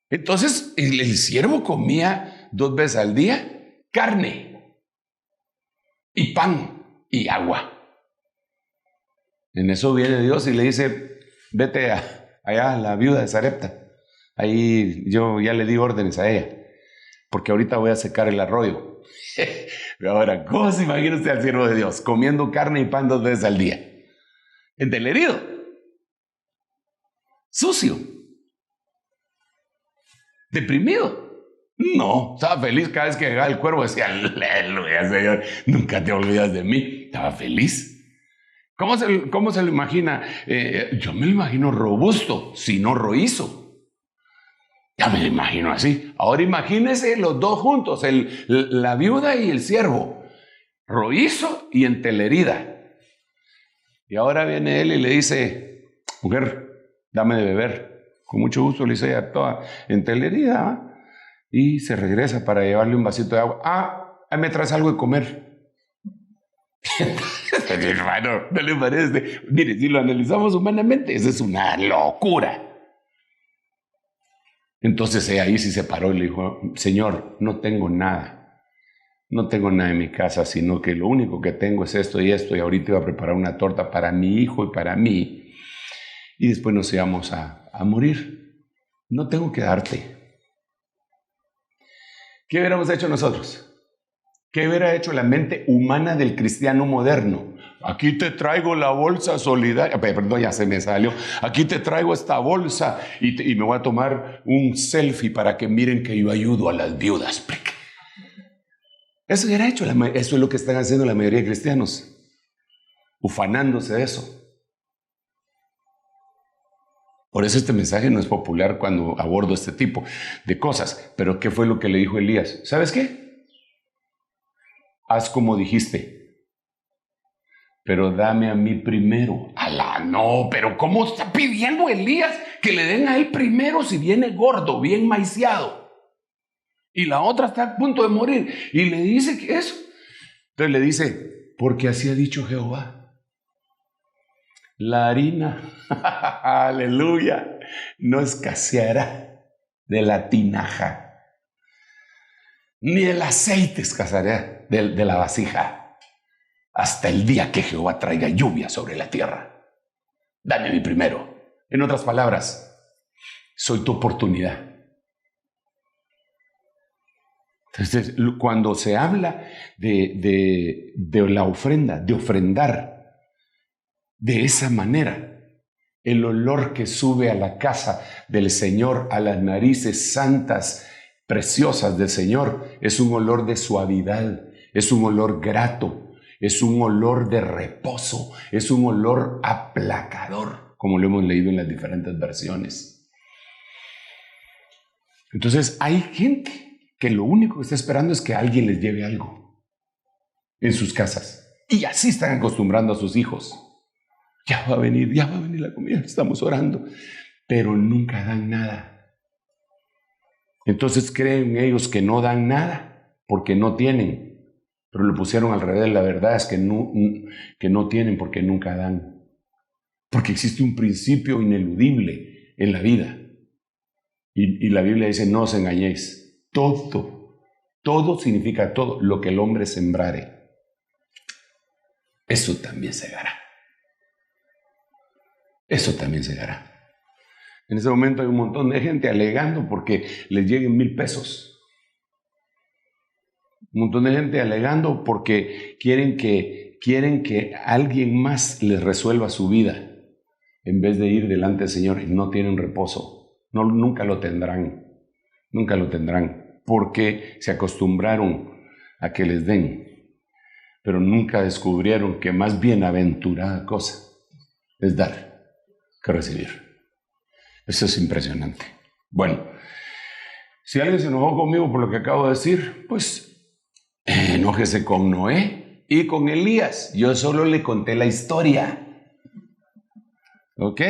Entonces el siervo comía 2 veces al día carne y pan y agua. En eso viene Dios y le dice, vete allá a la viuda de Sarepta. Ahí yo ya le di órdenes a ella, porque ahorita voy a secar el arroyo. Pero ahora, ¿cómo se imagina usted al siervo de Dios comiendo carne y pan 2 veces al día? Entelerido, sucio, deprimido. No, estaba feliz cada vez que llegaba el cuervo, decía, aleluya, Señor, nunca te olvidas de mí. Estaba feliz. ¿Cómo se lo imagina? Yo me lo imagino robusto, si no roízo. Ya me lo imagino así. Ahora imagínese los dos juntos, la viuda y el siervo, roízo y entelerida. Y ahora viene él y le dice, mujer, dame de beber. Con mucho gusto le dice ella, toda entelerida, ¿eh? Y se regresa para llevarle un vasito de agua. Ahí me traes algo de comer. Hermano, ¿no le parece? Mire, si lo analizamos humanamente, eso es una locura. Entonces ella ahí sí se paró y le dijo, Señor, no tengo nada. No tengo nada en mi casa, sino que lo único que tengo es esto y esto, y ahorita iba a preparar una torta para mi hijo y para mí. Y después nos íbamos a morir. No tengo que darte. ¿Qué hubiéramos hecho nosotros? ¿Qué hubiera hecho la mente humana del cristiano moderno? Aquí te traigo la bolsa solidaria. Perdón, ya se me salió. Aquí te traigo esta bolsa y me voy a tomar un selfie para que miren que yo ayudo a las viudas. Eso hubiera hecho. Eso es lo que están haciendo la mayoría de cristianos. Ufanándose de eso. Por eso este mensaje no es popular cuando abordo este tipo de cosas. Pero ¿qué fue lo que le dijo Elías? ¿Sabes qué? Haz como dijiste, pero dame a mí primero. ¡Alá, no! Pero ¿cómo está pidiendo Elías que le den a él primero si viene gordo, bien maiciado? Y la otra está a punto de morir. Y le dice que eso. Entonces le dice, porque así ha dicho Jehová. La harina, aleluya, no escaseará de la tinaja, ni el aceite escaseará de la vasija, hasta el día que Jehová traiga lluvia sobre la tierra. Dame mi primero. En otras palabras, soy tu oportunidad. Entonces, cuando se habla de la ofrenda, de ofrendar, de esa manera, el olor que sube a la casa del Señor, a las narices santas, preciosas del Señor, es un olor de suavidad, es un olor grato, es un olor de reposo, es un olor aplacador, como lo hemos leído en las diferentes versiones. Entonces, hay gente que lo único que está esperando es que alguien les lleve algo en sus casas. Y así están acostumbrando a sus hijos. Ya va a venir la comida, estamos orando, pero nunca dan nada. Entonces creen ellos que no dan nada porque no tienen, pero lo pusieron al revés. La verdad es que no tienen porque nunca dan, porque existe un principio ineludible en la vida y la Biblia dice, no os engañéis, todo significa todo, lo que el hombre sembrare, eso también segará. Eso también se hará. En ese momento hay un montón de gente alegando porque les lleguen 1,000 pesos. Un montón de gente alegando porque quieren que alguien más les resuelva su vida en vez de ir delante del Señor, y no tienen reposo. Nunca lo tendrán. Nunca lo tendrán porque se acostumbraron a que les den, pero nunca descubrieron que más bienaventurada cosa es dar que recibir. Eso es impresionante. Bueno, si alguien se enojó conmigo por lo que acabo de decir, pues enójese con Noé y con Elías. Yo solo le conté la historia. ¿Ok?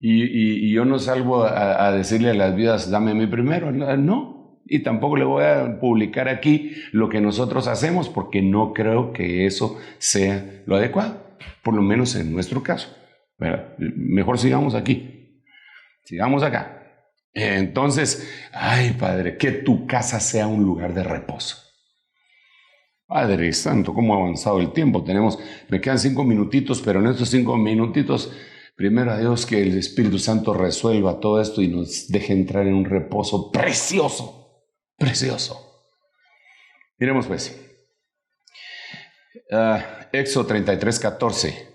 Y yo no salgo a decirle a las viudas, dame mi primero. No. Y tampoco le voy a publicar aquí lo que nosotros hacemos porque no creo que eso sea lo adecuado. Por lo menos en nuestro caso. Mejor sigamos aquí, sigamos acá. Entonces, ay Padre, que tu casa sea un lugar de reposo. Padre Santo, cómo ha avanzado el tiempo. Me quedan 5 minutitos, pero en estos 5 minutitos, primero a Dios que el Espíritu Santo resuelva todo esto y nos deje entrar en un reposo precioso, precioso. Miremos pues. Éxodo 33:14.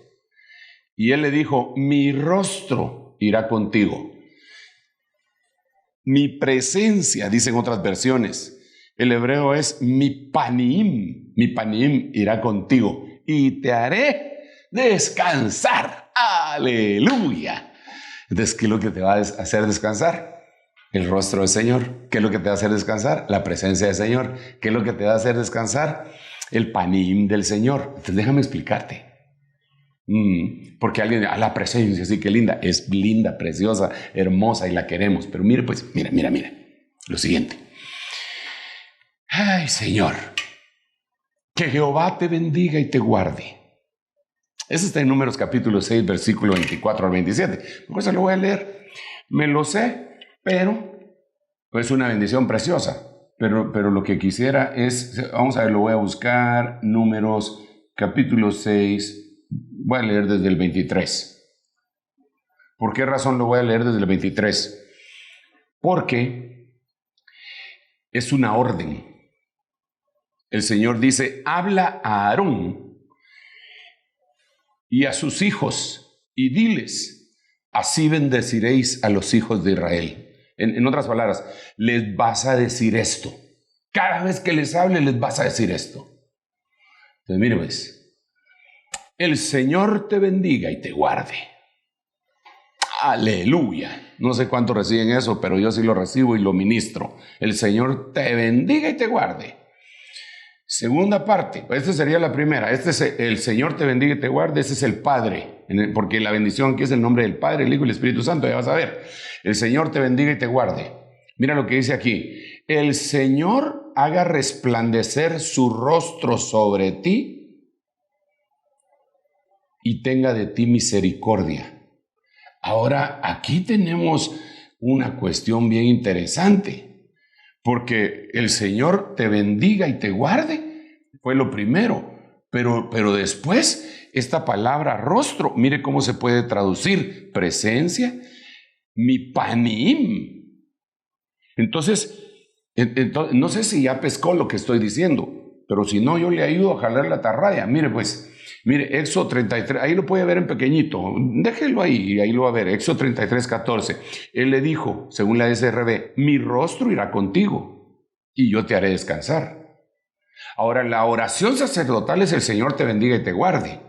Y él le dijo, mi rostro irá contigo. Mi presencia, dicen otras versiones. El hebreo es mi panim irá contigo y te haré descansar. Aleluya. Entonces, ¿qué es lo que te va a hacer descansar? El rostro del Señor. ¿Qué es lo que te va a hacer descansar? La presencia del Señor. ¿Qué es lo que te va a hacer descansar? El panim del Señor. Entonces, déjame explicarte. Porque alguien, la presencia, sí, qué linda. Es linda, preciosa, hermosa y la queremos. Pero mire, pues, mira. Lo siguiente. Ay, Señor, que Jehová te bendiga y te guarde. Eso está en Números capítulo 6, versículo 24 al 27. Por eso lo voy a leer. Me lo sé, pero es una bendición preciosa. Pero lo que quisiera es, vamos a ver, lo voy a buscar, Números capítulo 6, voy a leer desde el 23. ¿Por qué razón lo voy a leer desde el 23? Porque es una orden. El Señor dice, habla a Aarón y a sus hijos y diles, así bendeciréis a los hijos de Israel. En otras palabras, les vas a decir esto. Cada vez que les hable, les vas a decir esto. Entonces, mire pues, el Señor te bendiga y te guarde. Aleluya. No sé cuántos reciben eso, pero yo sí lo recibo y lo ministro. El Señor te bendiga y te guarde. Segunda parte, esta sería la primera. Este es el Señor te bendiga y te guarde. Ese es el Padre, porque la bendición aquí es el nombre del Padre, el Hijo y el Espíritu Santo. Ya vas a ver. El Señor te bendiga y te guarde. Mira lo que dice aquí. El Señor haga resplandecer su rostro sobre ti y tenga de ti misericordia. Ahora, aquí tenemos una cuestión bien interesante. Porque el Señor te bendiga y te guarde, fue lo primero. Pero después, esta palabra rostro, mire cómo se puede traducir. Presencia, mi panim. Entonces, no sé si ya pescó lo que estoy diciendo, pero si no, yo le ayudo a jalar la atarraya. Mire pues, Éxodo 33, ahí lo puede ver en pequeñito, déjelo ahí lo va a ver. Éxodo 33:14. Él le dijo, según la SRB, mi rostro irá contigo y yo te haré descansar. Ahora, la oración sacerdotal es el Señor te bendiga y te guarde,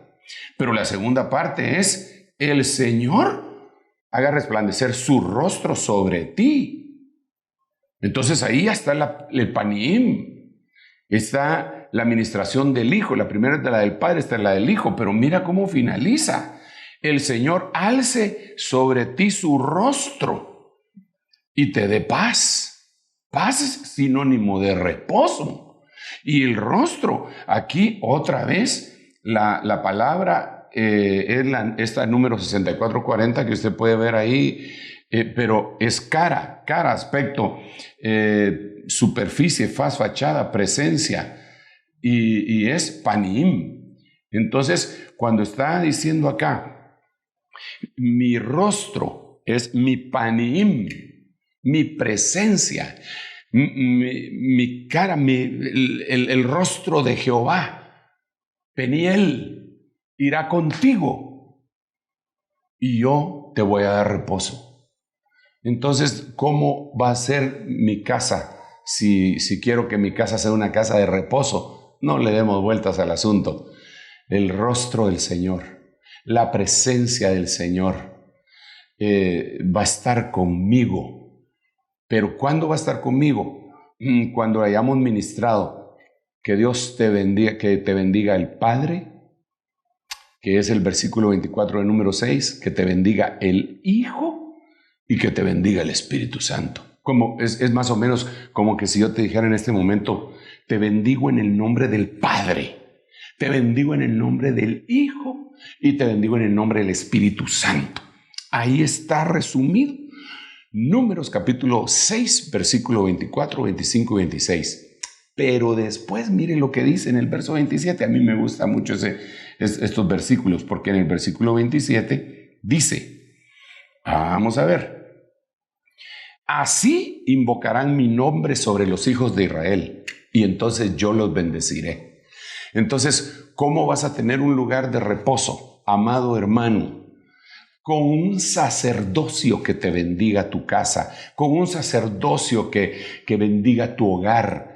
pero la segunda parte es el Señor haga resplandecer su rostro sobre ti. Entonces ahí está el panim, está la administración del Hijo. La primera es la del Padre, esta es la del Hijo, pero mira cómo finaliza. El Señor alce sobre ti su rostro y te dé paz. Paz es sinónimo de reposo. Y el rostro, aquí otra vez, la palabra es esta número 6440 que usted puede ver ahí, pero es cara, aspecto, superficie, faz, fachada, presencia. Y es panim. Entonces, cuando está diciendo acá, mi rostro es mi panim, mi presencia, mi cara, el rostro de Jehová, Peniel, irá contigo y yo te voy a dar reposo. Entonces, ¿cómo va a ser mi casa si quiero que mi casa sea una casa de reposo? No le demos vueltas al asunto. El rostro del Señor, la presencia del Señor va a estar conmigo. Pero ¿cuándo va a estar conmigo? Cuando hayamos ministrado que Dios te bendiga, que te bendiga el Padre, que es el versículo 24 de número 6, que te bendiga el Hijo y que te bendiga el Espíritu Santo. Es más o menos como que si yo te dijera en este momento, te bendigo en el nombre del Padre, te bendigo en el nombre del Hijo y te bendigo en el nombre del Espíritu Santo. Ahí está resumido. Números capítulo 6, versículo 24, 25 y 26. Pero después, mire lo que dice en el verso 27. A mí me gusta mucho estos versículos, porque en el versículo 27 dice, vamos a ver, así invocarán mi nombre sobre los hijos de Israel, y entonces yo los bendeciré. Entonces, ¿cómo vas a tener un lugar de reposo, amado hermano? Con un sacerdocio que te bendiga tu casa, con un sacerdocio que bendiga tu hogar.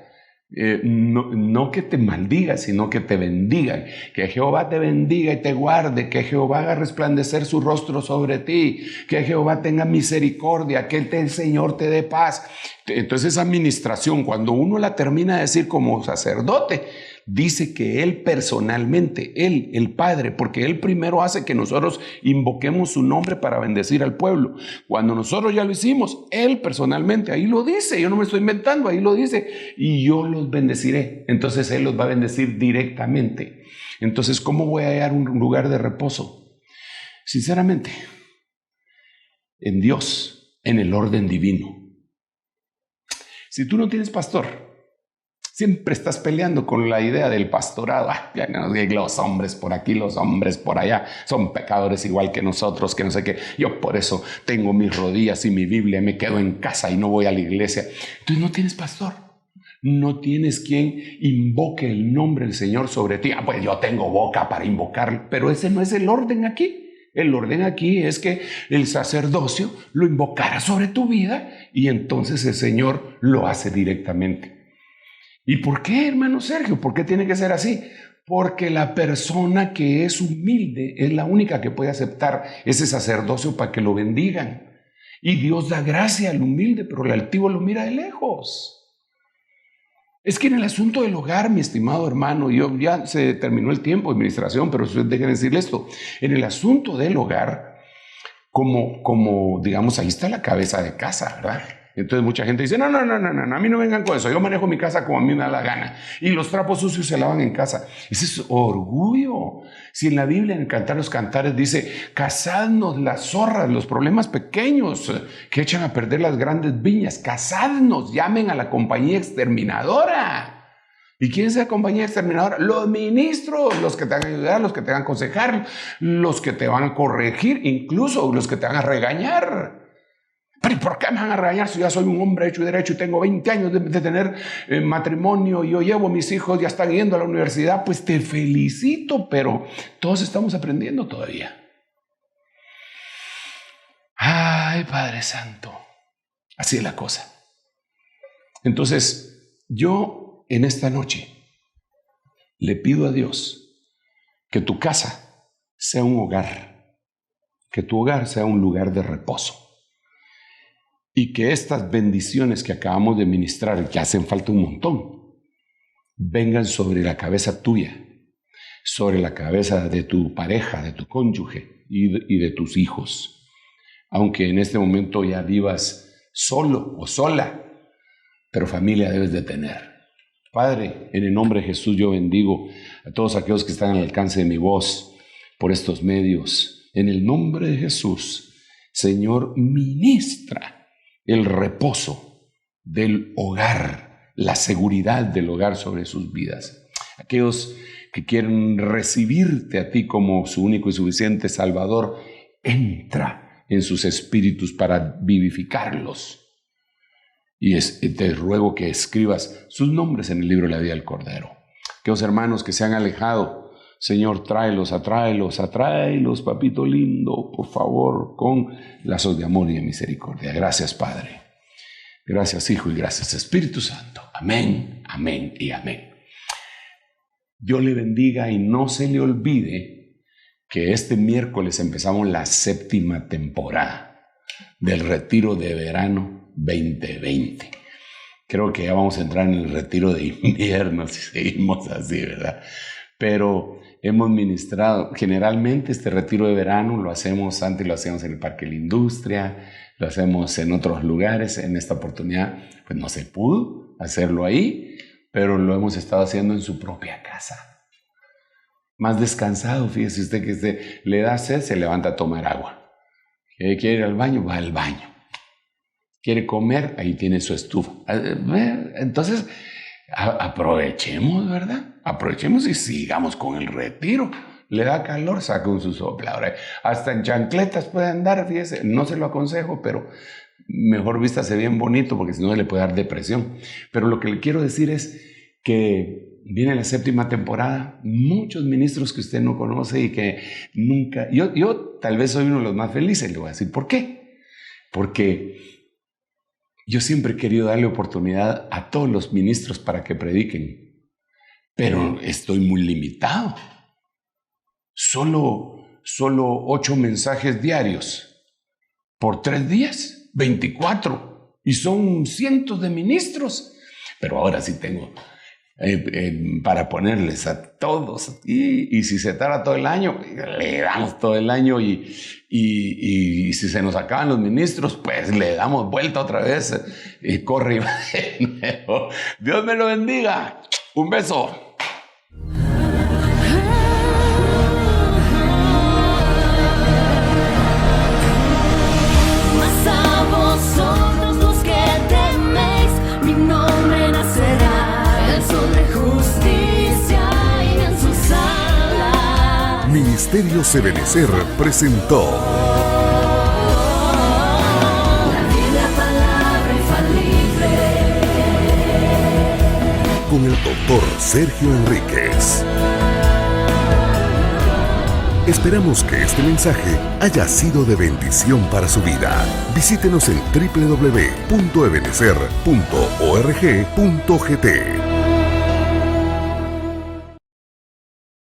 No que te maldiga, sino que te bendiga. Que Jehová te bendiga y te guarde, que Jehová haga resplandecer su rostro sobre ti, que Jehová tenga misericordia, que el Señor te dé paz. Entonces esa administración, cuando uno la termina de decir como sacerdote, dice que Él personalmente, Él, el Padre, porque Él primero hace que nosotros invoquemos su nombre para bendecir al pueblo. Cuando nosotros ya lo hicimos, Él personalmente, ahí lo dice, yo no me estoy inventando, ahí lo dice, y yo los bendeciré. Entonces Él los va a bendecir directamente. Entonces, ¿cómo voy a hallar un lugar de reposo? Sinceramente, en Dios, en el orden divino. Si tú no tienes pastor, siempre estás peleando con la idea del pastorado. Los hombres por aquí, los hombres por allá, son pecadores igual que nosotros, que no sé qué. Yo por eso tengo mis rodillas y mi Biblia, me quedo en casa y no voy a la iglesia. Entonces no tienes pastor. No tienes quien invoque el nombre del Señor sobre ti. Pues yo tengo boca para invocarlo, pero ese no es el orden aquí. El orden aquí es que el sacerdocio lo invocara sobre tu vida y entonces el Señor lo hace directamente. ¿Y por qué, hermano Sergio? ¿Por qué tiene que ser así? Porque la persona que es humilde es la única que puede aceptar ese sacerdocio para que lo bendigan. Y Dios da gracia al humilde, pero el altivo lo mira de lejos. Es que en el asunto del hogar, mi estimado hermano, ya se terminó el tiempo de administración, pero ustedes dejen decirle esto. En el asunto del hogar, como digamos, ahí está la cabeza de casa, ¿verdad? Entonces mucha gente dice, no, a mí no vengan con eso, yo manejo mi casa como a mí me da la gana. Y los trapos sucios se lavan en casa. Ese es orgullo. Si en la Biblia, en el Cantar de los Cantares, dice, cazadnos las zorras, los problemas pequeños que echan a perder las grandes viñas, cazadnos, llamen a la compañía exterminadora. ¿Y quién es la compañía exterminadora? Los ministros, los que te van a ayudar, los que te van a aconsejar, los que te van a corregir, incluso los que te van a regañar. ¿Pero por qué me van a regañar si ya soy un hombre hecho y derecho y tengo 20 años de tener matrimonio y yo llevo a mis hijos, ya están yendo a la universidad? Pues te felicito, pero todos estamos aprendiendo todavía. Ay, Padre Santo, así es la cosa. Entonces, yo en esta noche le pido a Dios que tu casa sea un hogar, que tu hogar sea un lugar de reposo. Y que estas bendiciones que acabamos de ministrar, que hacen falta un montón, vengan sobre la cabeza tuya, sobre la cabeza de tu pareja, de tu cónyuge y de tus hijos. Aunque en este momento ya vivas solo o sola, pero familia debes de tener. Padre, en el nombre de Jesús yo bendigo a todos aquellos que están al alcance de mi voz por estos medios. En el nombre de Jesús, Señor, ministra el reposo del hogar, la seguridad del hogar sobre sus vidas. Aquellos que quieren recibirte a ti como su único y suficiente Salvador, entra en sus espíritus para vivificarlos. Y te ruego que escribas sus nombres en el libro de la vida del Cordero. Aquellos hermanos que se han alejado, Señor, tráelos, papito lindo, por favor, con lazos de amor y de misericordia. Gracias, Padre. Gracias, Hijo, y gracias, Espíritu Santo. Amén, amén y amén. Dios le bendiga y no se le olvide que este miércoles empezamos la 7ª temporada del Retiro de Verano 2020. Creo que ya vamos a entrar en el retiro de invierno si seguimos así, ¿verdad? Pero hemos ministrado, generalmente este retiro de verano lo hacemos antes, lo hacemos en el Parque de la Industria, lo hacemos en otros lugares. En esta oportunidad pues no se pudo hacerlo ahí, pero lo hemos estado haciendo en su propia casa. Más descansado, fíjese usted que le da sed, se levanta a tomar agua. ¿Quiere ir al baño? Va al baño. ¿Quiere comer? Ahí tiene su estufa. Entonces, Aprovechemos, ¿verdad? Aprovechemos y sigamos con el retiro. Le da calor, saca un su soplador. Hasta en chancletas puede andar, fíjese. No se lo aconsejo, pero mejor vístase bien bonito porque si no le puede dar depresión. Pero lo que le quiero decir es que viene la 7ª temporada, muchos ministros que usted no conoce y que nunca... Yo tal vez soy uno de los más felices, le voy a decir por qué. Porque yo siempre he querido darle oportunidad a todos los ministros para que prediquen, pero estoy muy limitado. Solo 8 mensajes diarios por 3 días, 24, y son cientos de ministros. Pero ahora sí tengo para ponerles a todos, y si se tarda todo el año, le damos todo el año, y si se nos acaban los ministros, pues le damos vuelta otra vez y corre y va de nuevo. Dios me lo bendiga. Un beso. Mas a vosotros los que teméis, mi nombre nacerá, el sol de justicia y en su sala. Ministerios Ebenecer presentó La Biblia, palabra infalible. con el doctor Sergio Enríquez. Esperamos que este mensaje haya sido de bendición para su vida. Visítenos en www.ebenecer.org.gt.